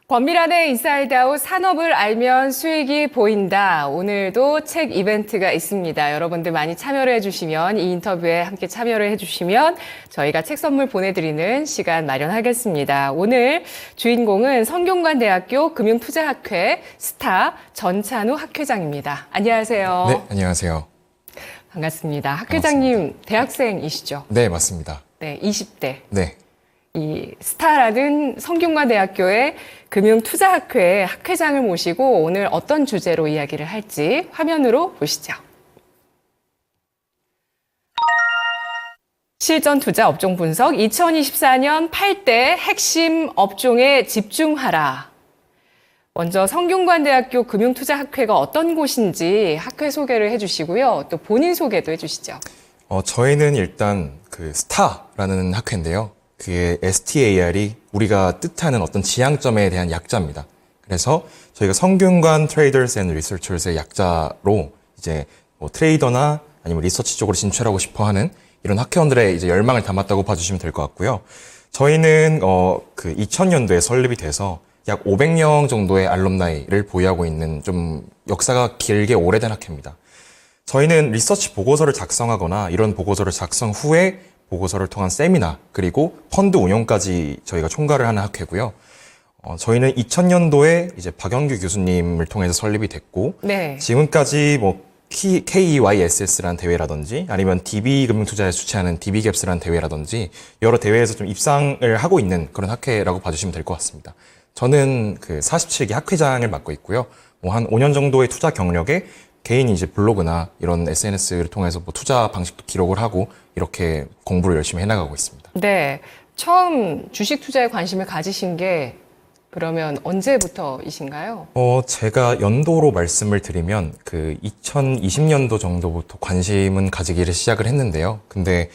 권미란의 인사이드아웃 산업을 알면 수익이 보인다. 오늘도 책 이벤트가 있습니다. 여러분들 많이 참여를 해주시면, 이 인터뷰에 함께 참여를 해주시면 저희가 책 선물 보내드리는 시간 마련하겠습니다. 오늘 주인공은 성균관대학교 금융투자학회 스타 전찬우 학회장입니다. 안녕하세요. 네, 안녕하세요. 반갑습니다. 학회장님 반갑습니다. 대학생이시죠? 네, 맞습니다. 네, 20대. 네. 이 스타라는 성균관대학교의 금융투자학회 학회장을 모시고 오늘 어떤 주제로 이야기를 할지 화면으로 보시죠. 실전 투자 업종 분석 2024년 8대 핵심 업종에 집중하라. 먼저 성균관대학교 금융투자학회가 어떤 곳인지 학회 소개를 해주시고요. 또 본인 소개도 해주시죠. 저희는 일단 그 스타라는 학회인데요. 그게 STAR이 우리가 뜻하는 어떤 지향점에 대한 약자입니다. 그래서 저희가 성균관 트레이더스 앤 리서처스의 약자로 이제 뭐 트레이더나 아니면 리서치 쪽으로 진출하고 싶어 하는 이런 학회원들의 이제 열망을 담았다고 봐주시면 될 것 같고요. 저희는 그 2000년도에 설립이 돼서 약 500명 정도의 알럼나이를 보유하고 있는 좀 역사가 길게 오래된 학회입니다. 저희는 리서치 보고서를 작성하거나 이런 보고서를 작성 후에 보고서를 통한 세미나 그리고 펀드 운용까지 저희가 총괄을 하는 학회고요. 저희는 2000년도에 이제 박영규 교수님을 통해서 설립이 됐고 네. 지금까지 뭐 KEYSS라는 대회라든지 아니면 DB금융투자에 수취하는 DB갭스라는 대회라든지 여러 대회에서 좀 입상을 하고 있는 그런 학회라고 봐주시면 될 것 같습니다. 저는 그 47기 학회장을 맡고 있고요. 뭐 한 5년 정도의 투자 경력에 개인 이제 블로그나 이런 SNS를 통해서 뭐 투자 방식도 기록을 하고 이렇게 공부를 열심히 해나가고 있습니다. 네. 처음 주식 투자에 관심을 가지신 게 그러면 언제부터이신가요? 제가 연도로 말씀을 드리면 그 2020년도 정도부터 관심은 가지기를 시작을 했는데요. 근데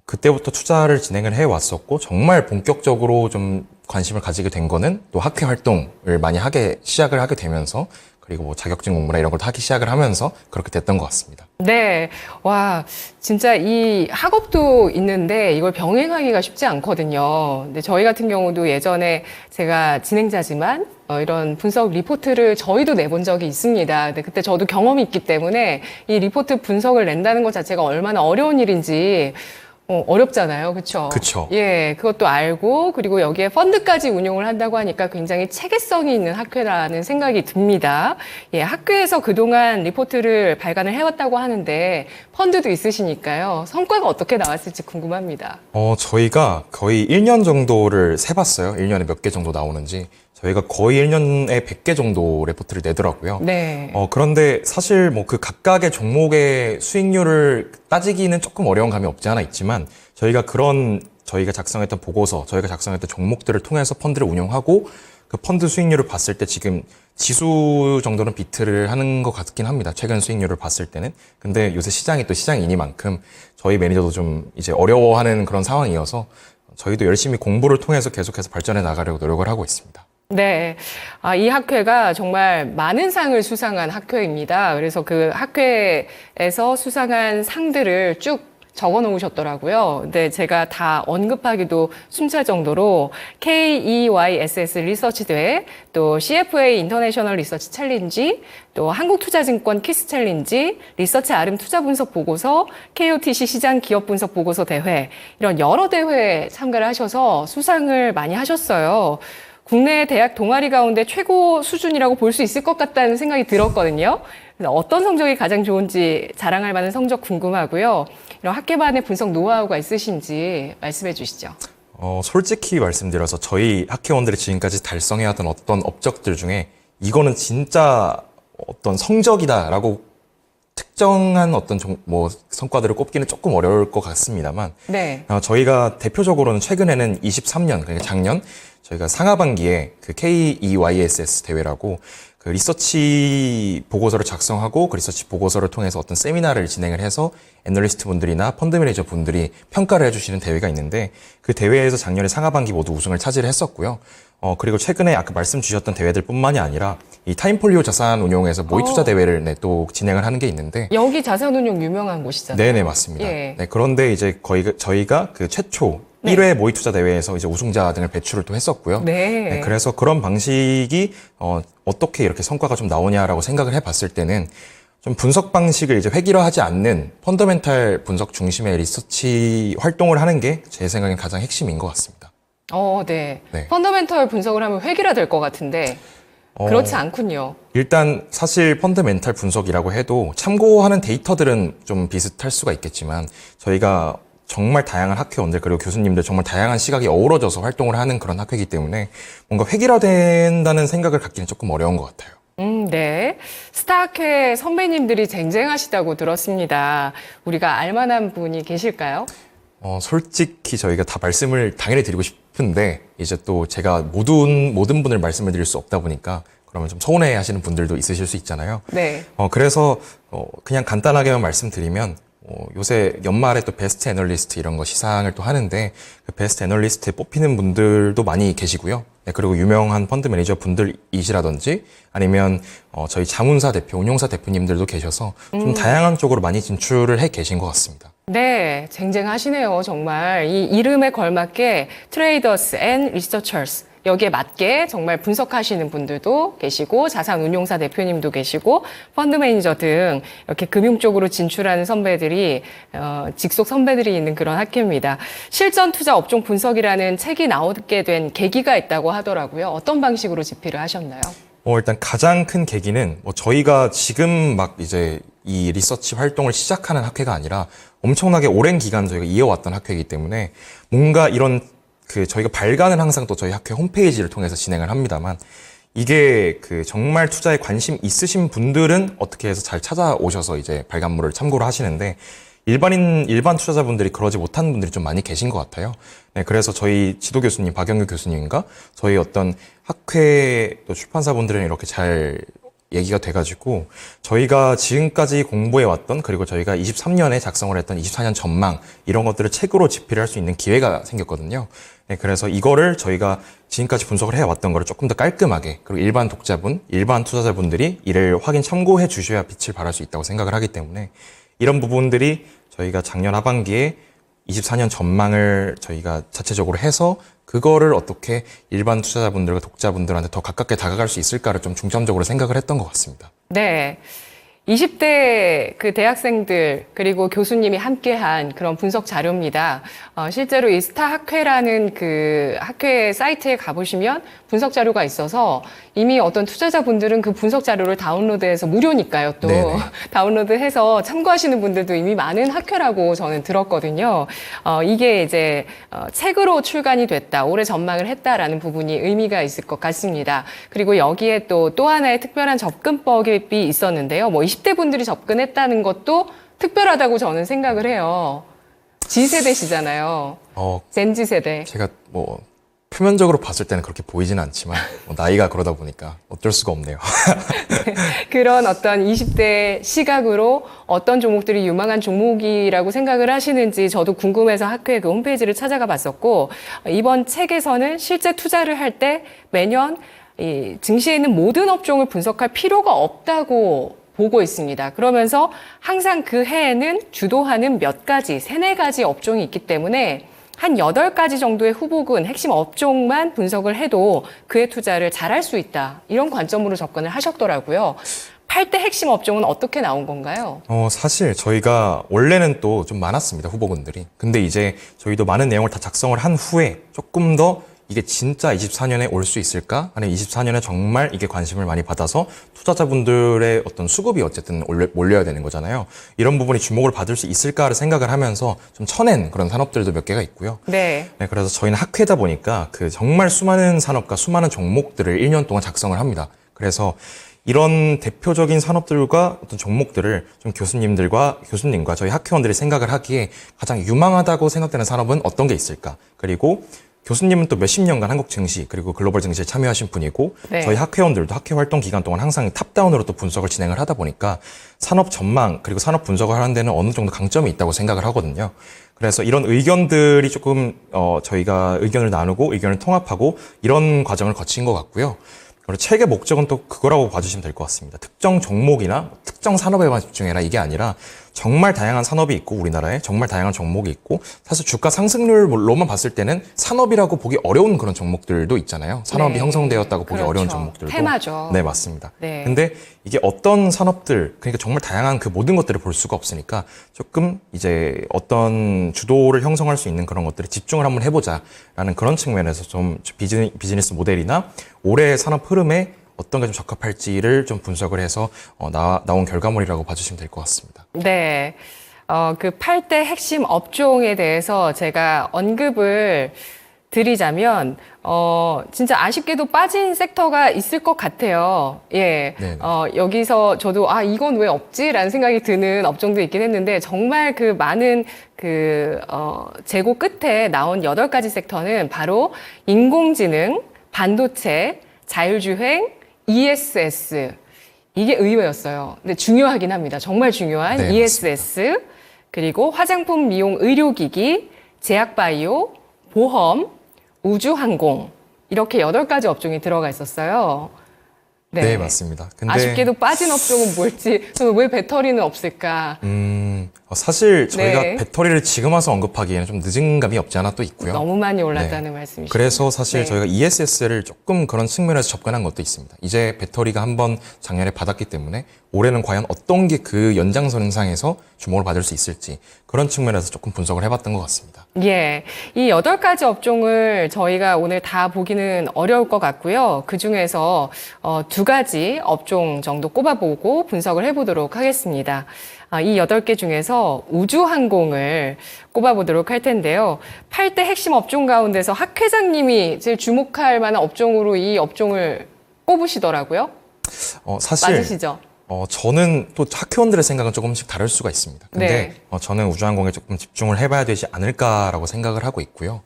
그때부터 투자를 진행을 해왔었고 정말 본격적으로 좀 관심을 가지게 된 거는 또 학회 활동을 많이 시작을 하게 되면서 그리고 뭐 자격증 공부나 이런 걸 하기 시작을 하면서 그렇게 됐던 것 같습니다. 네. 와, 진짜 이 학업도 있는데 이걸 병행하기가 쉽지 않거든요. 근데 저희 같은 경우도 예전에 제가 진행자지만 이런 분석 리포트를 저희도 내본 적이 있습니다. 근데 그때 저도 경험이 있기 때문에 이 리포트 분석을 낸다는 것 자체가 얼마나 어려운 일인지 어렵잖아요. 그렇죠? 그쵸. 예, 그것도 알고 그리고 여기에 펀드까지 운용을 한다고 하니까 굉장히 체계성이 있는 학회라는 생각이 듭니다. 예, 학교에서 그동안 리포트를 발간을 해왔다고 하는데 펀드도 있으시니까요. 성과가 어떻게 나왔을지 궁금합니다. 저희가 거의 1년 정도를 세봤어요. 1년에 몇 개 정도 나오는지. 저희가 거의 1년에 100개 정도 레포트를 내더라고요. 네. 그런데 사실 뭐 그 각각의 종목의 수익률을 따지기는 조금 어려운 감이 없지 않아 있지만 저희가 작성했던 보고서, 저희가 작성했던 종목들을 통해서 펀드를 운영하고 그 펀드 수익률을 봤을 때 지금 지수 정도는 비트를 하는 것 같긴 합니다. 최근 수익률을 봤을 때는. 근데 요새 시장이 또 시장이니만큼 저희 매니저도 좀 이제 어려워하는 그런 상황이어서 저희도 열심히 공부를 통해서 계속해서 발전해 나가려고 노력을 하고 있습니다. 네. 이 학회가 정말 많은 상을 수상한 학회입니다. 그래서 그 학회에서 수상한 상들을 쭉 적어 놓으셨더라고요. 근데 제가 다 언급하기도 숨찰 정도로 KEYSS 리서치 대회, 또 CFA 인터내셔널 리서치 챌린지, 또 한국투자증권 키스 챌린지, 리서치 아름 투자 분석 보고서, KOTC 시장 기업 분석 보고서 대회, 이런 여러 대회에 참가를 하셔서 수상을 많이 하셨어요. 국내 대학 동아리 가운데 최고 수준이라고 볼 수 있을 것 같다는 생각이 들었거든요. 어떤 성적이 가장 좋은지 자랑할 만한 성적 궁금하고요. 이런 학계반의 분석 노하우가 있으신지 말씀해 주시죠. 솔직히 말씀드려서 저희 학회원들이 지금까지 달성해왔던 어떤 업적들 중에 이거는 진짜 어떤 성적이다라고 특정한 어떤 성과들을 꼽기는 조금 어려울 것 같습니다만 네. 저희가 대표적으로는 최근에는 23년, 그러니까 작년 저희가 상하반기에 그 KEYSS 대회라고 그 그 리서치 보고서를 작성하고 그 리서치 보고서를 통해서 어떤 세미나를 진행을 해서 애널리스트 분들이나 펀드 매니저 분들이 평가를 해주시는 대회가 있는데 그 대회에서 작년에 상하반기 모두 우승을 차지를 했었고요. 그리고 최근에 아까 말씀 주셨던 대회들뿐만이 아니라 이 타임폴리오 자산운용에서 모의 투자 대회를 또 진행을 하는 게 있는데 여기 자산운용 유명한 곳이잖아요. 네네 맞습니다. 예. 네, 그런데 이제 저희가 그 최초 네. 1회 모의 투자 대회에서 이제 우승자 등을 배출을 또 했었고요. 네. 그래서 그런 방식이 어떻게 이렇게 성과가 좀 나오냐라고 생각을 해봤을 때는 좀 분석 방식을 이제 획일화하지 않는 펀더멘탈 분석 중심의 리서치 활동을 하는 게 제 생각엔 가장 핵심인 것 같습니다. 네. 네. 펀더멘털 분석을 하면 획일화 될 것 같은데 그렇지 않군요. 일단 사실 펀더멘탈 분석이라고 해도 참고하는 데이터들은 좀 비슷할 수가 있겠지만 저희가 정말 다양한 학회원들 그리고 교수님들 정말 다양한 시각이 어우러져서 활동을 하는 그런 학회이기 때문에 뭔가 획일화된다는 생각을 갖기는 조금 어려운 것 같아요. 네. 스타학회 선배님들이 쟁쟁하시다고 들었습니다. 우리가 알만한 분이 계실까요? 솔직히 저희가 다 말씀을 당연히 드리고 싶은데 이제 또 제가 모든 분을 말씀을 드릴 수 없다 보니까 그러면 좀 서운해 하시는 분들도 있으실 수 있잖아요. 네. 그래서 그냥 간단하게만 말씀드리면 요새 연말에 또 베스트 애널리스트 이런 거 시상을 또 하는데 그 베스트 애널리스트에 뽑히는 분들도 많이 계시고요. 네, 그리고 유명한 펀드 매니저 분들이시라든지 아니면 저희 자문사 대표, 운용사 대표님들도 계셔서 좀 다양한 쪽으로 많이 진출을 해 계신 것 같습니다. 네, 쟁쟁하시네요. 정말 이 이름에 걸맞게 트레이더스 앤 리서처스 여기에 맞게 정말 분석하시는 분들도 계시고 자산운용사 대표님도 계시고 펀드 매니저 등 이렇게 금융 쪽으로 진출하는 선배들이 직속 선배들이 있는 그런 학회입니다. 실전 투자 업종 분석이라는 책이 나오게 된 계기가 있다고 하더라고요. 어떤 방식으로 집필을 하셨나요? 일단 가장 큰 계기는 저희가 지금 막 이제 이 리서치 활동을 시작하는 학회가 아니라 엄청나게 오랜 기간 저희가 이어왔던 학회이기 때문에 뭔가 이런 저희가 발간은 항상 또 저희 학회 홈페이지를 통해서 진행을 합니다만 이게 정말 투자에 관심 있으신 분들은 어떻게 해서 잘 찾아오셔서 이제 발간물을 참고를 하시는데 일반 투자자분들이 그러지 못한 분들이 좀 많이 계신 것 같아요. 네, 그래서 저희 지도 교수님, 박영규 교수님과 저희 어떤 학회 또 출판사분들은 이렇게 잘 얘기가 돼가지고 저희가 지금까지 공부해왔던 그리고 저희가 23년에 작성을 했던 24년 전망 이런 것들을 책으로 집필할 수 있는 기회가 생겼거든요. 네, 그래서 이거를 저희가 지금까지 분석을 해왔던 거를 조금 더 깔끔하게 그리고 일반 독자분, 일반 투자자분들이 이를 확인 참고해 주셔야 빛을 발할 수 있다고 생각을 하기 때문에 이런 부분들이 저희가 작년 하반기에 24년 전망을 저희가 자체적으로 해서 그거를 어떻게 일반 투자자분들과 독자분들한테 더 가깝게 다가갈 수 있을까를 좀 중점적으로 생각을 했던 것 같습니다. 네. 20대 그 대학생들 그리고 교수님이 함께한 그런 분석 자료입니다. 실제로 이 스타 학회라는 그 학회 사이트에 가보시면 분석 자료가 있어서 이미 어떤 투자자분들은 그 분석 자료를 다운로드해서 무료니까요. 또 네네. 다운로드해서 참고하시는 분들도 이미 많은 학회라고 저는 들었거든요. 이게 이제 책으로 출간이 됐다, 올해 전망을 했다라는 부분이 의미가 있을 것 같습니다. 그리고 여기에 또 하나의 특별한 접근법이 있었는데요. 20대 분들이 접근했다는 것도 특별하다고 저는 생각을 해요. G세대시잖아요. 젠지 세대. 제가 표면적으로 봤을 때는 그렇게 보이지는 않지만 나이가 그러다 보니까 어쩔 수가 없네요. 그런 어떤 20대 시각으로 어떤 종목들이 유망한 종목이라고 생각을 하시는지 저도 궁금해서 학회 그 홈페이지를 찾아가 봤었고 이번 책에서는 실제 투자를 할 때 매년 이 증시에 있는 모든 업종을 분석할 필요가 없다고 보고 있습니다. 그러면서 항상 그 해에는 주도하는 몇 가지, 3-4가지 업종이 있기 때문에 한 8가지 정도의 후보군 핵심 업종만 분석을 해도 그의 투자를 잘할 수 있다. 이런 관점으로 접근을 하셨더라고요. 8대 핵심 업종은 어떻게 나온 건가요? 사실 저희가 원래는 또 좀 많았습니다, 후보군들이. 근데 이제 저희도 많은 내용을 다 작성을 한 후에 조금 더 이게 진짜 24년에 올 수 있을까? 아니면 24년에 정말 이게 관심을 많이 받아서 투자자분들의 어떤 수급이 어쨌든 몰려야 되는 거잖아요. 이런 부분이 주목을 받을 수 있을까를 생각을 하면서 좀 쳐낸 그런 산업들도 몇 개가 있고요. 네. 네, 그래서 저희는 학회다 보니까 정말 수많은 산업과 수많은 종목들을 1년 동안 작성을 합니다. 그래서 이런 대표적인 산업들과 어떤 종목들을 좀 교수님과 저희 학회원들이 생각을 하기에 가장 유망하다고 생각되는 산업은 어떤 게 있을까? 그리고 교수님은 또 몇십 년간 한국 증시 그리고 글로벌 증시에 참여하신 분이고 네. 저희 학회원들도 학회 활동 기간 동안 항상 탑다운으로 또 분석을 진행을 하다 보니까 산업 전망 그리고 산업 분석을 하는 데는 어느 정도 강점이 있다고 생각을 하거든요. 그래서 이런 의견들이 조금 저희가 의견을 나누고 의견을 통합하고 이런 과정을 거친 것 같고요. 그리고 책의 목적은 또 그거라고 봐주시면 될 것 같습니다. 특정 종목이나 특정 산업에만 집중해라 이게 아니라 정말 다양한 산업이 있고 우리나라에 정말 다양한 종목이 있고 사실 주가 상승률로만 봤을 때는 산업이라고 보기 어려운 그런 종목들도 있잖아요. 산업이 네. 형성되었다고 보기 그렇죠. 어려운 종목들도. 테마죠. 네, 맞습니다. 네. 근데 이게 어떤 산업들, 그러니까 정말 다양한 그 모든 것들을 볼 수가 없으니까 조금 이제 어떤 주도를 형성할 수 있는 그런 것들에 집중을 한번 해보자라는 그런 측면에서 좀 비즈니스 모델이나 올해의 산업 흐름에 어떤 게 좀 적합할지를 좀 분석을 해서 나온 결과물이라고 봐주시면 될 것 같습니다. 네. 그 8대 핵심 업종에 대해서 제가 언급을 드리자면, 진짜 아쉽게도 빠진 섹터가 있을 것 같아요. 예. 네네. 여기서 저도, 이건 왜 없지라는 생각이 드는 업종도 있긴 했는데, 정말 그 많은 재고 끝에 나온 8가지 sek터는 바로 인공지능, 반도체, 자율주행, ESS. 이게 의외였어요. 근데 중요하긴 합니다. 정말 중요한 네, ESS, 그리고 화장품, 미용, 의료기기, 제약바이오, 보험, 우주항공 이렇게 8가지 업종이 들어가 있었어요. 네, 맞습니다. 근데 아쉽게도 빠진 업종은 뭘지, 저는 왜 배터리는 없을까? 사실 저희가 네. 배터리를 지금 와서 언급하기에는 좀 늦은 감이 없지 않아 또 있고요. 너무 많이 올랐다는 말씀이시죠. 그래서 사실 네. 저희가 ESS를 조금 그런 측면에서 접근한 것도 있습니다. 이제 배터리가 한번 작년에 받았기 때문에 올해는 과연 어떤 게 그 연장선상에서 주목을 받을 수 있을지 그런 측면에서 조금 분석을 해봤던 것 같습니다. 예. 이 8가지 업종을 저희가 오늘 다 보기는 어려울 것 같고요. 그 중에서 2가지 업종 정도 꼽아보고 분석을 해보도록 하겠습니다. 이 8개 중에서 우주항공을 꼽아보도록 할 텐데요. 8대 핵심 업종 가운데서 학 회장님이 제일 주목할 만한 업종으로 이 업종을 꼽으시더라고요. 사실 맞으시죠? 저는 또 학회원들의 생각은 조금씩 다를 수가 있습니다. 근데 네. 저는 우주항공에 조금 집중을 해봐야 되지 않을까라고 생각을 하고 있고요.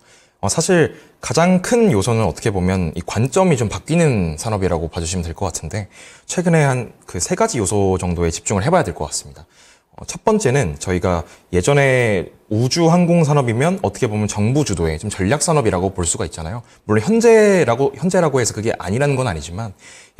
사실 가장 큰 요소는 어떻게 보면 이 관점이 좀 바뀌는 산업이라고 봐주시면 될 것 같은데 최근에 한 그 3가지 요소 정도에 집중을 해봐야 될 것 같습니다. 첫 번째는 저희가 예전에 우주항공 산업이면 어떻게 보면 정부 주도의 좀 전략 산업이라고 볼 수가 있잖아요. 물론 현재라고 해서 그게 아니라는 건 아니지만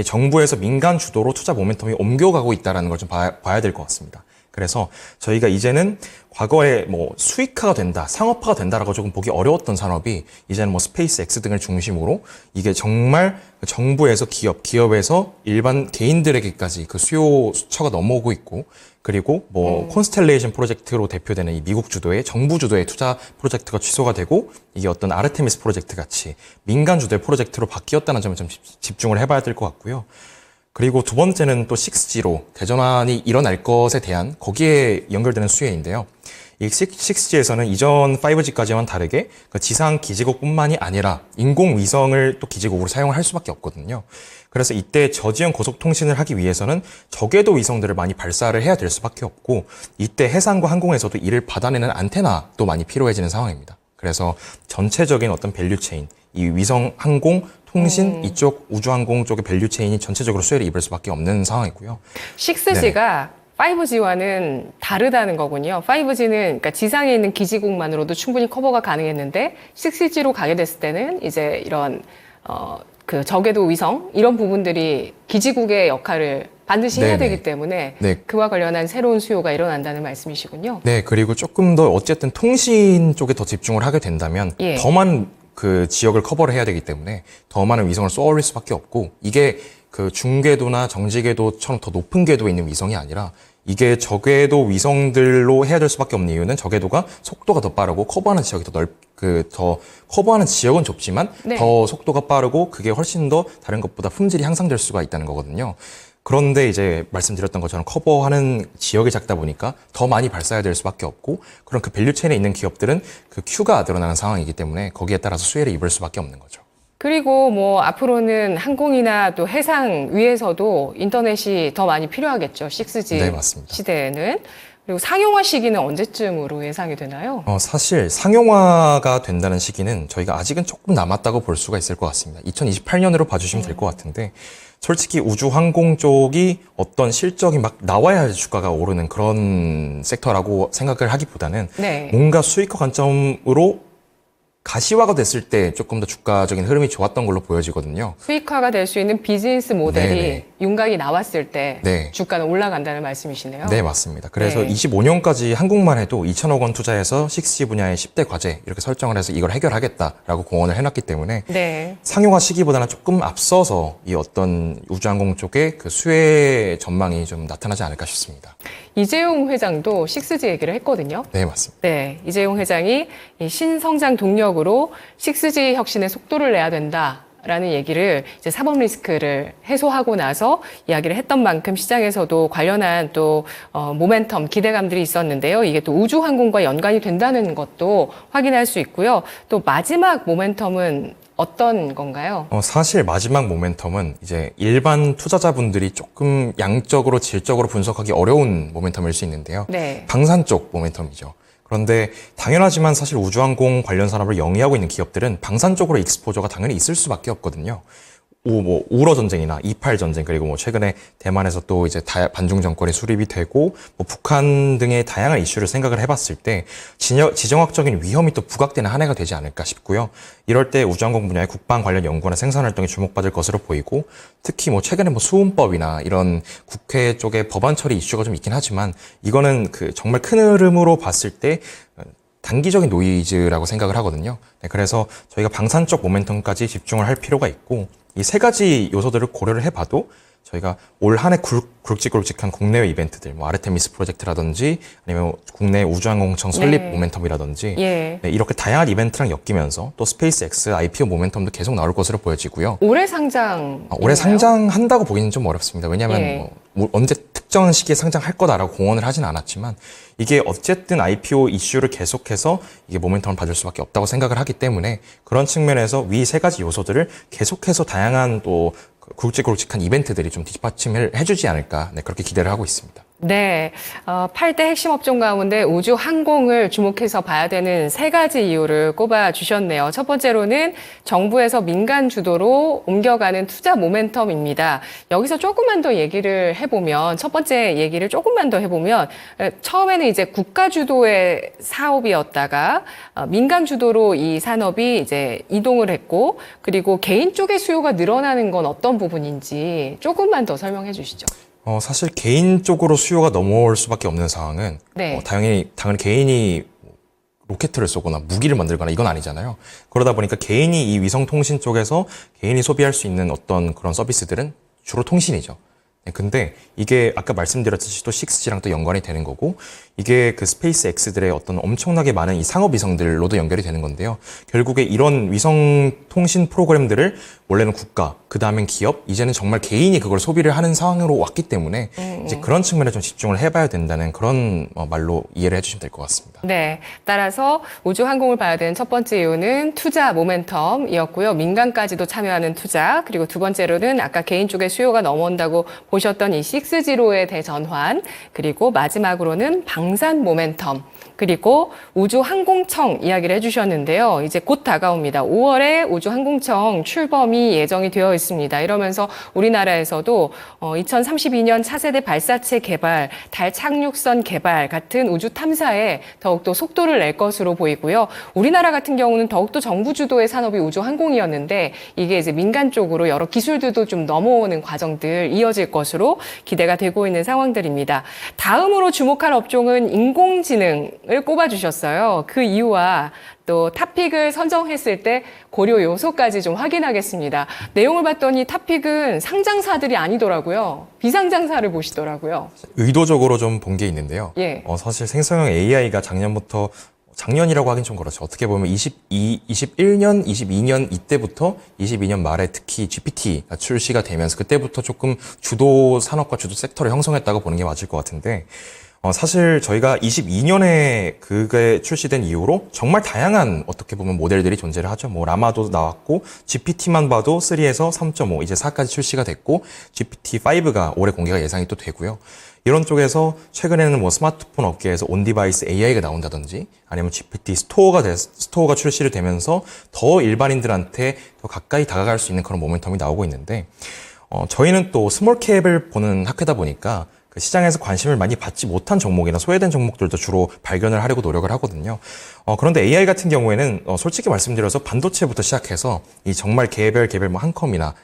정부에서 민간 주도로 투자 모멘텀이 옮겨가고 있다는 걸 좀 봐야 될 것 같습니다. 그래서 저희가 이제는 과거에 뭐 수익화가 된다, 상업화가 된다라고 조금 보기 어려웠던 산업이 이제는 뭐 스페이스 X 등을 중심으로 이게 정말 정부에서 기업에서 일반 개인들에게까지 그 수요 수처가 넘어오고 있고 그리고 뭐 콘스텔레이션 프로젝트로 대표되는 이 미국 주도의 정부 주도의 투자 프로젝트가 취소가 되고 이게 어떤 아르테미스 프로젝트 같이 민간 주도의 프로젝트로 바뀌었다는 점에 좀 집중을 해봐야 될 것 같고요. 그리고 두 번째는 또 6G로 대전환이 일어날 것에 대한 거기에 연결되는 수혜인데요. 이 6G에서는 이전 5G까지와는 다르게 그 지상 기지국뿐만이 아니라 인공위성을 또 기지국으로 사용을 할 수밖에 없거든요. 그래서 이때 저지형 고속통신을 하기 위해서는 저궤도 위성들을 많이 발사를 해야 될 수밖에 없고 이때 해상과 항공에서도 이를 받아내는 안테나도 많이 필요해지는 상황입니다. 그래서 전체적인 어떤 밸류체인, 이 위성 항공, 통신 이쪽 우주항공 쪽의 밸류체인이 전체적으로 수혜를 입을 수밖에 없는 상황이고요. 6G가 5G와는 다르다는 거군요. 5G는 그러니까 지상에 있는 기지국만으로도 충분히 커버가 가능했는데 6G로 가게 됐을 때는 이제 이런 그 저궤도 위성 이런 부분들이 기지국의 역할을 반드시 해야 네네. 되기 때문에 네. 그와 관련한 새로운 수요가 일어난다는 말씀이시군요. 네, 그리고 조금 더 어쨌든 통신 쪽에 더 집중을 하게 된다면 예. 더 많은 그 지역을 커버를 해야 되기 때문에 더 많은 위성을 쏘아 올릴 수밖에 없고 이게 그 중궤도나 정지궤도처럼 더 높은 궤도에 있는 위성이 아니라 이게 저궤도 위성들로 해야 될 수밖에 없는 이유는 저궤도가 속도가 더 빠르고 커버하는 지역이 더 커버하는 지역은 좁지만 네. 더 속도가 빠르고 그게 훨씬 더 다른 것보다 품질이 향상될 수가 있다는 거거든요. 그런데 이제 말씀드렸던 것처럼 커버하는 지역이 작다 보니까 더 많이 발사해야 될 수밖에 없고 그런 그 밸류체인에 있는 기업들은 그 큐가 늘어나는 상황이기 때문에 거기에 따라서 수혜를 입을 수밖에 없는 거죠. 그리고 뭐 앞으로는 항공이나 또 해상 위에서도 인터넷이 더 많이 필요하겠죠. 6G 네, 맞습니다. 시대에는. 그리고 상용화 시기는 언제쯤으로 예상이 되나요? 사실 상용화가 된다는 시기는 저희가 아직은 조금 남았다고 볼 수가 있을 것 같습니다. 2028년으로 봐주시면 될 것 같은데, 솔직히 우주항공 쪽이 어떤 실적이 막 나와야 주가가 오르는 그런 섹터라고 생각을 하기보다는 네. 뭔가 수익화 관점으로 가시화가 됐을 때 조금 더 주가적인 흐름이 좋았던 걸로 보여지거든요. 수익화가 될 수 있는 비즈니스 모델이 네네. 윤곽이 나왔을 때 네. 주가는 올라간다는 말씀이시네요. 네, 맞습니다. 그래서 네. 25년까지 한국만 해도 2천억 원 투자해서 6G 분야의 10대 과제 이렇게 설정을 해서 이걸 해결하겠다라고 공언을 해놨기 때문에 네. 상용화 시기보다는 조금 앞서서 이 어떤 우주항공 쪽의 그 수혜 전망이 좀 나타나지 않을까 싶습니다. 이재용 회장도 6G 얘기를 했거든요. 네, 맞습니다. 네, 이재용 회장이 이 신성장 동력으로 6G 혁신에 속도를 내야 된다라는 얘기를 이제 사법 리스크를 해소하고 나서 이야기를 했던 만큼 시장에서도 관련한 또 모멘텀 기대감들이 있었는데요. 이게 또 우주항공과 연관이 된다는 것도 확인할 수 있고요. 또 마지막 모멘텀은 어떤 건가요? 사실 마지막 모멘텀은 이제 일반 투자자분들이 조금 양적으로 질적으로 분석하기 어려운 모멘텀일 수 있는데요. 네. 방산 쪽 모멘텀이죠. 그런데 당연하지만 사실 우주항공 관련 산업을 영위하고 있는 기업들은 방산 쪽으로 익스포저가 당연히 있을 수밖에 없거든요. 우러 전쟁이나 2.8 전쟁, 그리고 뭐 최근에 대만에서 또 이제 반중 정권이 수립이 되고 뭐 북한 등의 다양한 이슈를 생각을 해봤을 때 지정학적인 위험이 또 부각되는 한 해가 되지 않을까 싶고요. 이럴 때 우주항공 분야의 국방 관련 연구나 생산 활동이 주목받을 것으로 보이고, 특히 뭐 최근에 뭐 수운법이나 이런 국회 쪽의 법안 처리 이슈가 좀 있긴 하지만 이거는 그 정말 큰 흐름으로 봤을 때 단기적인 노이즈라고 생각을 하거든요. 네, 그래서 저희가 방산 쪽 모멘텀까지 집중을 할 필요가 있고, 이 세 가지 요소들을 고려를 해봐도 저희가 올 한 해 굵직굵직한 국내외 이벤트들, 뭐 아르테미스 프로젝트라든지 아니면 국내 우주항공청 설립 네. 모멘텀이라든지 예. 네, 이렇게 다양한 이벤트랑 엮이면서 또 스페이스X IPO 모멘텀도 계속 나올 것으로 보여지고요. 올해 상장. 올해 상장한다고 보기는 좀 어렵습니다. 왜냐하면 예. 뭐 언제 특정한 시기에 상장할 거다라고 공언을 하진 않았지만, 이게 어쨌든 IPO 이슈를 계속해서 이게 모멘텀을 받을 수밖에 없다고 생각을 하기 때문에, 그런 측면에서 위 세 가지 요소들을 계속해서 다양한 또 굵직굵직한 이벤트들이 좀 뒷받침을 해주지 않을까, 네, 그렇게 기대를 하고 있습니다. 네, 8대 핵심 업종 가운데 우주 항공을 주목해서 봐야 되는 세 가지 이유를 꼽아 주셨네요. 첫 번째로는 정부에서 민간 주도로 옮겨가는 투자 모멘텀입니다. 여기서 조금만 더 얘기를 해보면, 첫 번째 얘기를 조금만 더 해보면, 처음에는 이제 국가 주도의 사업이었다가 민간 주도로 이 산업이 이제 이동을 했고, 그리고 개인 쪽의 수요가 늘어나는 건 어떤 부분인지 조금만 더 설명해 주시죠. 사실 개인 쪽으로 수요가 넘어올 수밖에 없는 상황은 네. 당연히 개인이 로켓을 쏘거나 무기를 만들거나 이건 아니잖아요. 그러다 보니까 개인이 이 위성통신 쪽에서 개인이 소비할 수 있는 어떤 그런 서비스들은 주로 통신이죠. 네, 근데 이게 아까 말씀드렸듯이 또 6G랑 또 연관이 되는 거고, 이게 그 스페이스 X들의 어떤 엄청나게 많은 이 상업 위성들로도 연결이 되는 건데요. 결국에 이런 위성 통신 프로그램들을 원래는 국가, 그 다음엔 기업, 이제는 정말 개인이 그걸 소비를 하는 상황으로 왔기 때문에 이제 그런 측면에 좀 집중을 해봐야 된다는 그런 말로 이해를 해주시면 될 것 같습니다. 네. 따라서 우주항공을 봐야 되는 첫 번째 이유는 투자 모멘텀이었고요. 민간까지도 참여하는 투자. 그리고 두 번째로는 아까 개인 쪽의 수요가 넘어온다고 보셨던 이 6G로의 대전환. 그리고 마지막으로는 방산 모멘텀. 그리고 우주항공청 이야기를 해주셨는데요. 이제 곧 다가옵니다. 5월에 우주항공청 출범이 예정이 되어 있습니다. 이러면서 우리나라에서도 2032년 차세대 발사체 개발, 달 착륙선 개발 같은 우주 탐사에 더욱더 속도를 낼 것으로 보이고요. 우리나라 같은 경우는 더욱더 정부 주도의 산업이 우주항공이었는데, 이게 이제 민간 쪽으로 여러 기술들도 좀 넘어오는 과정들 이어질 것으로 기대가 되고 있는 상황들입니다. 다음으로 주목할 업종은 인공지능을 꼽아주셨어요. 그 이유와 또 탑픽을 선정했을 때 고려 요소까지 좀 확인하겠습니다. 내용을 봤더니 탑픽은 상장사들이 아니더라고요. 비상장사를 보시더라고요. 의도적으로 좀 본 게 있는데요. 예. 사실 생성형 AI가 작년이라고 하긴 좀 그렇죠. 어떻게 보면 21년, 22년 이때부터 22년 말에 특히 GPT가 출시가 되면서 그때부터 조금 주도 산업과 주도 섹터를 형성했다고 보는 게 맞을 것 같은데, 사실 저희가 22년에 그게 출시된 이후로 정말 다양한 어떻게 보면 모델들이 존재를 하죠. 뭐 라마도 나왔고, GPT만 봐도 3에서 3.5, 이제 4까지 출시가 됐고, GPT-5가 올해 공개가 예상이 또 되고요. 이런 쪽에서 최근에는 뭐 스마트폰 업계에서 온디바이스 AI가 나온다든지 아니면 GPT 스토어가 출시를 되면서 더 일반인들한테 더 가까이 다가갈 수 있는 그런 모멘텀이 나오고 있는데 저희는 또 스몰캡을 보는 학회다 보니까 그 시장에서 관심을 많이 받지 못한 종목이나 소외된 종목들도 주로 발견을 하려고 노력을 하거든요. 그런데 AI 같은 경우에는 솔직히 말씀드려서 반도체부터 시작해서 이 정말 개별 뭐 한컴이나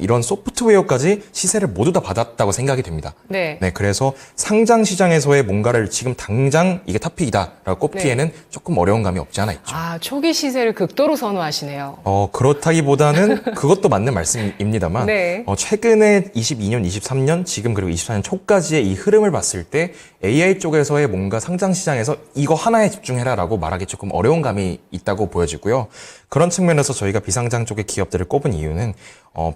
이런 소프트웨어까지 시세를 모두 다 받았다고 생각이 됩니다. 네. 네, 그래서 상장 시장에서의 뭔가를 지금 당장 이게 탑픽이다라고 꼽기에는 조금 어려운 감이 없지 않아 있죠. 아, 초기 시세를 극도로 선호하시네요. 그렇다기보다는 그것도 맞는 말씀입니다만, 네. 최근에 22년, 23년, 지금 그리고 24년 초까지의 이 흐름을 봤을 때 AI 쪽에서의 뭔가 상장 시장에서 이거 하나에 집중해라라고 말하기 조금 어려운 감이 있다고 보여지고요. 그런 측면에서 저희가 비상장 쪽의 기업들을 꼽은 이유는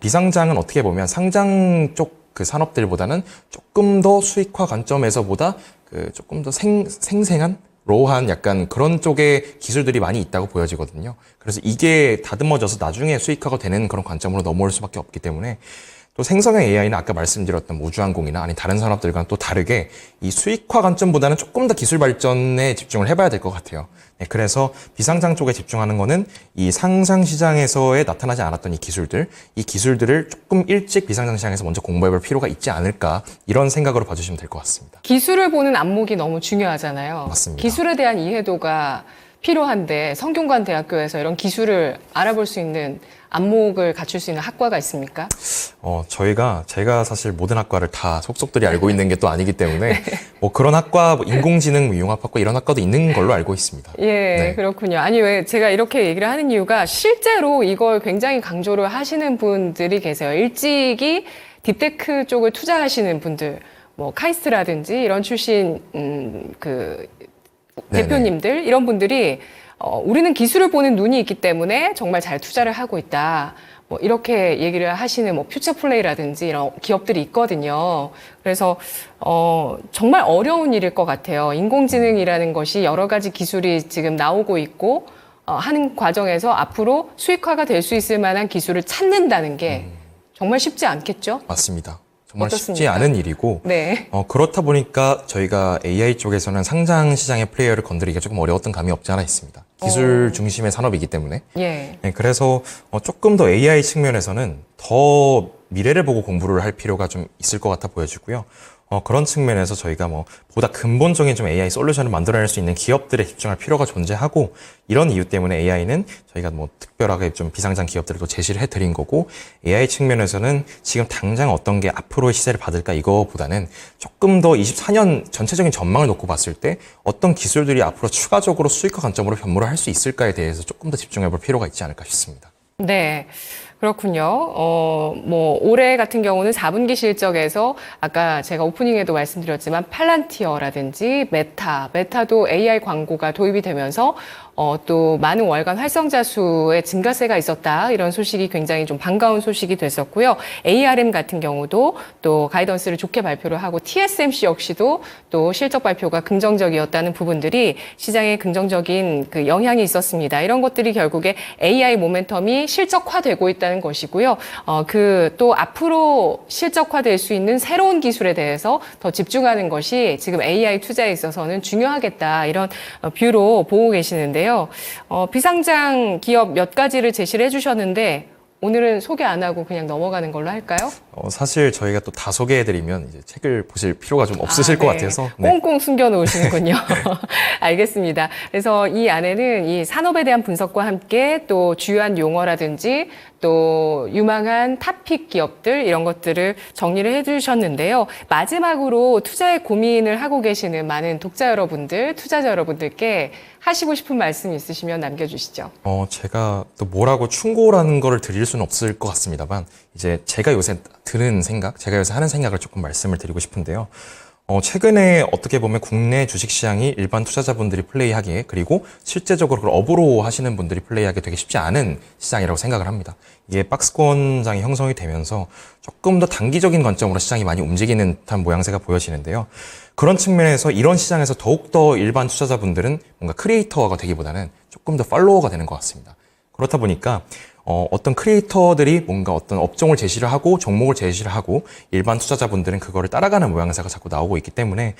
비상장은 어떻게 보면 상장 쪽 그 산업들보다는 조금 더 수익화 관점에서보다 조금 더 생생한 로우한 약간 그런 쪽의 기술들이 많이 있다고 보여지거든요. 그래서 이게 다듬어져서 나중에 수익화가 되는 그런 관점으로 넘어올 수밖에 없기 때문에 또 생성형 AI는 아까 말씀드렸던 우주항공이나 아니 다른 산업들과는 또 다르게 이 수익화 관점보다는 조금 더 기술 발전에 집중을 해봐야 될 것 같아요. 네, 그래서 비상장 쪽에 집중하는 거는 이 상장 시장에서의 나타나지 않았던 이 기술들을 조금 일찍 비상장 시장에서 먼저 공부해볼 필요가 있지 않을까 이런 생각으로 봐주시면 될 것 같습니다. 기술을 보는 안목이 너무 중요하잖아요. 맞습니다. 기술에 대한 이해도가 필요한데 성균관 대학교에서 이런 기술을 알아볼 수 있는 안목을 갖출 수 있는 학과가 있습니까? 제가 사실 모든 학과를 다 속속들이 알고 있는 게 또 아니기 때문에 그런 학과, 인공지능, 융합학과 이런 학과도 있는 걸로 알고 있습니다. 예, 네. 그렇군요. 아니, 왜 제가 이렇게 얘기를 하는 이유가 실제로 이걸 굉장히 강조를 하시는 분들이 계세요. 일찍이 딥테크 쪽을 투자하시는 분들, 카이스트라든지 이런 출신, 대표님들, 이런 분들이 우리는 기술을 보는 눈이 있기 때문에 정말 잘 투자를 하고 있다. 이렇게 얘기를 하시는 퓨처플레이라든지 이런 기업들이 있거든요. 그래서 정말 어려운 일일 것 같아요. 인공지능이라는 것이 여러 가지 기술이 지금 나오고 있고 하는 과정에서 앞으로 수익화가 될 수 있을 만한 기술을 찾는다는 게 정말 쉽지 않겠죠? 맞습니다. 정말 어떻습니까? 쉽지 않은 일이고 네. 그렇다 보니까 저희가 AI 쪽에서는 상장 시장의 플레이어를 건드리기가 조금 어려웠던 감이 없지 않아 있습니다. 기술 중심의 산업이기 때문에. 예. 네, 그래서 조금 더 AI 측면에서는 더 미래를 보고 공부를 할 필요가 좀 있을 것 같아 보여지고요. 그런 측면에서 저희가 보다 근본적인 좀 AI 솔루션을 만들어낼 수 있는 기업들에 집중할 필요가 존재하고 이런 이유 때문에 AI는 저희가 특별하게 좀 비상장 기업들을 또 제시를 해드린 거고 AI 측면에서는 지금 당장 어떤 게 앞으로의 시세를 받을까 이거보다는 조금 더 24년 전체적인 전망을 놓고 봤을 때 어떤 기술들이 앞으로 추가적으로 수익화 관점으로 변모를 할 수 있을까에 대해서 조금 더 집중해 볼 필요가 있지 않을까 싶습니다. 네. 그렇군요. 올해 같은 경우는 4분기 실적에서 아까 제가 오프닝에도 말씀드렸지만 팔란티어라든지 메타도 AI 광고가 도입이 되면서 또 많은 월간 활성자 수의 증가세가 있었다. 이런 소식이 굉장히 좀 반가운 소식이 됐었고요. ARM 같은 경우도 또 가이던스를 좋게 발표를 하고 TSMC 역시도 또 실적 발표가 긍정적이었다는 부분들이 시장에 긍정적인 그 영향이 있었습니다. 이런 것들이 결국에 AI 모멘텀이 실적화되고 있다는 것이고요. 또 앞으로 실적화될 수 있는 새로운 기술에 대해서 더 집중하는 것이 지금 AI 투자에 있어서는 중요하겠다. 이런 뷰로 보고 계시는데요. 비상장 기업 몇 가지를 제시를 해주셨는데 오늘은 소개 안 하고 그냥 넘어가는 걸로 할까요? 사실 저희가 또 다 소개해드리면 이제 책을 보실 필요가 좀 없으실 것 같아서. 네. 꽁꽁 숨겨놓으시는군요. 알겠습니다. 그래서 이 안에는 이 산업에 대한 분석과 함께 또 주요한 용어라든지 또 유망한 탑픽 기업들 이런 것들을 정리를 해주셨는데요. 마지막으로 투자에 고민을 하고 계시는 많은 독자 여러분들, 투자자 여러분들께 하시고 싶은 말씀 있으시면 남겨주시죠. 제가 또 뭐라고 충고라는 거를 드릴 수는 없을 것 같습니다만 이제 제가 요새 제가 요새 하는 생각을 조금 말씀을 드리고 싶은데요. 최근에 어떻게 보면 국내 주식시장이 일반 투자자분들이 플레이하기에 그리고 실제적으로 그걸 업으로 하시는 분들이 플레이하기에 되게 쉽지 않은 시장이라고 생각을 합니다. 이게 박스권장이 형성이 되면서 조금 더 단기적인 관점으로 시장이 많이 움직이는 듯한 모양새가 보여지는데요. 그런 측면에서 이런 시장에서 더욱더 일반 투자자분들은 뭔가 크리에이터가 되기보다는 조금 더 팔로워가 되는 것 같습니다. 그렇다 보니까 어떤 크리에이터들이 뭔가 어떤 업종을 제시를 하고 종목을 제시를 하고 일반 투자자분들은 그거를 따라가는 모양새가 자꾸 나오고 있기 때문에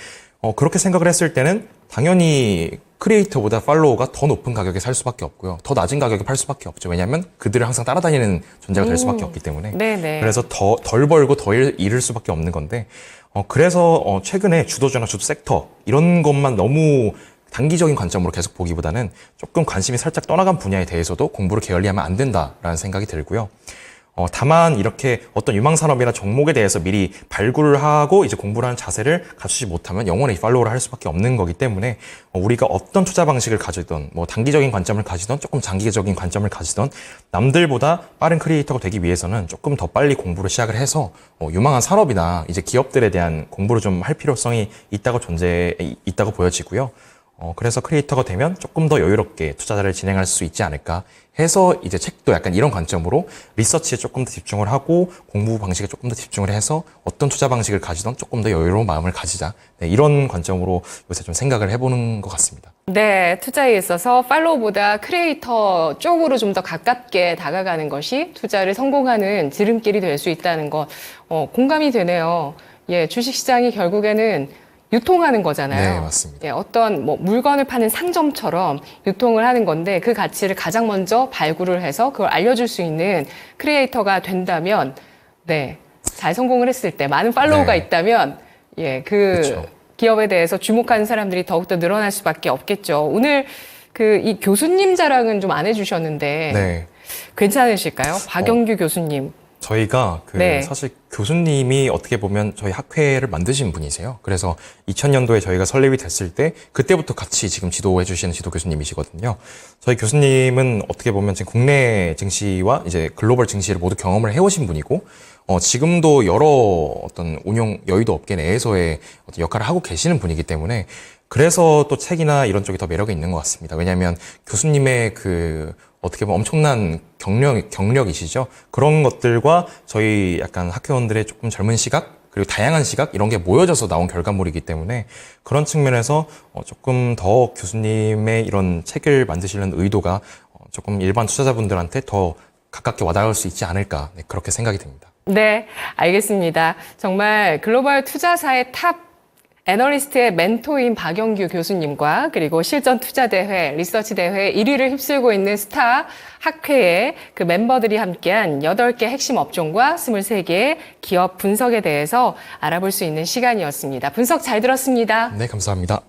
그렇게 생각을 했을 때는 당연히 크리에이터보다 팔로워가 더 높은 가격에 살 수밖에 없고요. 더 낮은 가격에 팔 수밖에 없죠. 왜냐하면 그들을 항상 따라다니는 존재가 될 수밖에 없기 때문에. 네네. 그래서 덜 벌고 더 잃을 수밖에 없는 건데 그래서 최근에 주도주나 주도 섹터 이런 것만 너무 단기적인 관점으로 계속 보기보다는 조금 관심이 살짝 떠나간 분야에 대해서도 공부를 게을리하면 안 된다라는 생각이 들고요. 다만 이렇게 어떤 유망산업이나 종목에 대해서 미리 발굴을 하고 이제 공부를 하는 자세를 갖추지 못하면 영원히 팔로우를 할 수밖에 없는 거기 때문에 우리가 어떤 투자 방식을 가지던 뭐 단기적인 관점을 가지던 조금 장기적인 관점을 가지던 남들보다 빠른 크리에이터가 되기 위해서는 조금 더 빨리 공부를 시작을 해서 유망한 산업이나 이제 기업들에 대한 공부를 좀 할 필요성이 있다고 보여지고요. 그래서 크리에이터가 되면 조금 더 여유롭게 투자를 진행할 수 있지 않을까 해서 이제 책도 약간 이런 관점으로 리서치에 조금 더 집중을 하고 공부 방식에 조금 더 집중을 해서 어떤 투자 방식을 가지던 조금 더 여유로운 마음을 가지자. 네, 이런 관점으로 요새 좀 생각을 해보는 것 같습니다. 네, 투자에 있어서 팔로우보다 크리에이터 쪽으로 좀 더 가깝게 다가가는 것이 투자를 성공하는 지름길이 될 수 있다는 것, 공감이 되네요. 예, 주식시장이 결국에는 유통하는 거잖아요. 네, 맞습니다. 예, 어떤 뭐 물건을 파는 상점처럼 유통을 하는 건데 그 가치를 가장 먼저 발굴을 해서 그걸 알려줄 수 있는 크리에이터가 된다면, 네, 잘 성공을 했을 때 많은 팔로우가 네. 있다면, 예, 그렇죠. 기업에 대해서 주목하는 사람들이 더욱더 늘어날 수밖에 없겠죠. 오늘 이 교수님 자랑은 좀 안 해주셨는데 네. 괜찮으실까요? 박영규 교수님. 저희가 네. 사실 교수님이 어떻게 보면 저희 학회를 만드신 분이세요. 그래서 2000년도에 저희가 설립이 됐을 때 그때부터 같이 지금 지도해 주시는 지도 교수님이시거든요. 저희 교수님은 어떻게 보면 지금 국내 증시와 이제 글로벌 증시를 모두 경험을 해오신 분이고 지금도 여러 어떤 운용 여의도 업계 내에서의 어떤 역할을 하고 계시는 분이기 때문에 그래서 또 책이나 이런 쪽이 더 매력이 있는 것 같습니다. 왜냐하면 교수님의 어떻게 보면 엄청난 경력이시죠. 그런 것들과 저희 약간 학회원들의 조금 젊은 시각, 그리고 다양한 시각, 이런 게 모여져서 나온 결과물이기 때문에 그런 측면에서 조금 더 교수님의 이런 책을 만드시는 의도가 조금 일반 투자자분들한테 더 가깝게 와닿을 수 있지 않을까, 네, 그렇게 생각이 듭니다. 네, 알겠습니다. 정말 글로벌 투자사의 탑 애널리스트의 멘토인 박영규 교수님과 그리고 실전 투자대회, 리서치대회 1위를 휩쓸고 있는 스타 학회의 그 멤버들이 함께한 8개 핵심 업종과 23개의 기업 분석에 대해서 알아볼 수 있는 시간이었습니다. 분석 잘 들었습니다. 네, 감사합니다.